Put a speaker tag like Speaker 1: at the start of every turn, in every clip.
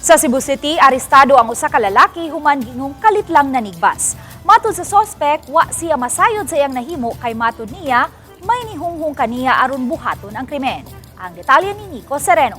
Speaker 1: Sa Cebu City, arestado ang usa ka lalaki human gingong kalit lang nanigbas. Matud sa sospek, wa siya masayod sa iyang nahimo kay matud niya may nihunghong kaniya aron buhaton ang krimen. Ang detalye ni Nico Sereno.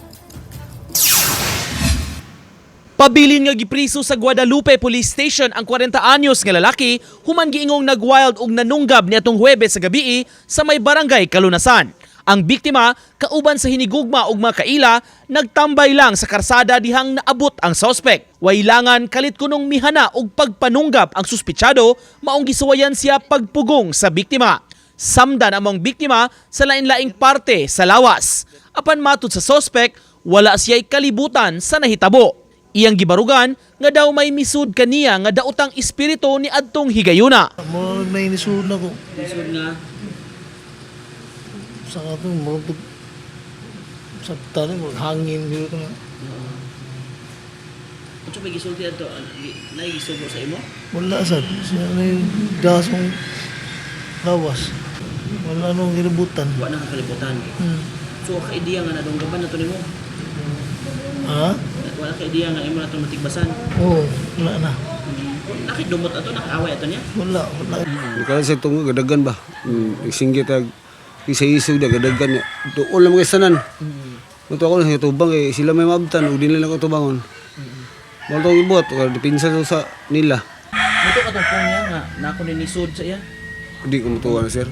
Speaker 2: Pabilin nga gipriso sa Guadalupe Police Station ang 40 anyos nga lalaki human giingong nagwild og nanunggab niadtong Huwebes sa gabii sa may barangay Kalunasan. Ang biktima, kauban sa hinigugma ug mga kaila, nagtambay lang sa karsada dihang naabot ang suspect. Wailangan kalit kunong mihana og pagpanunggab ang suspitsado, maong gisuwayan siya pagpugong sa biktima. Samdan among biktima sa lain-laing parte sa lawas. Apan matud sa suspect, wala siya'y kalibutan sa nahitabo. Iyang gibarugan nga daw may misud kaniya nga daotang espiritu ni adtong higayuna.
Speaker 3: Mo may nisud na ko.
Speaker 2: Misud nga
Speaker 3: Sa ato mo sa tali maghangin dito na.
Speaker 2: Unsa may gisulti adto? Nay gisugo sa imo?
Speaker 3: Wala sad. Siya na yung dasong lawas. Wala nung iributan.
Speaker 2: Wa na kalibutan. So ka ideya nga nadunggaban nato nimo.
Speaker 3: Ha?
Speaker 2: Wala ka ideya nga imo nato matigbasan.
Speaker 3: Oo, wala na.
Speaker 2: Nakidumot ato, nakaaway ato niya.
Speaker 3: Wala.
Speaker 4: Kaya sa itong gadagan ba? Isinggit ag isa-isog na gadagan niya. Doon lang mga sanan. Ito ako na tubang eh. Sila may mabtan. O din lang ako tubangon. Wala itong ibot. Dipinsa sa nila.
Speaker 2: Muto ka itong niya nga, na ako ninisod sa iya.
Speaker 4: Hindi ko matuwa na sir.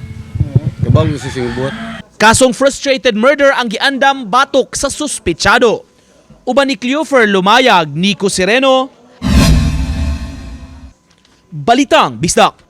Speaker 4: Kabaw na siya siyang buhat.
Speaker 2: Kasong frustrated murder ang giandam batok sa suspitsado. Uban ni Cleofer Lumayag, Nico Sereno, Balitang Bisdak.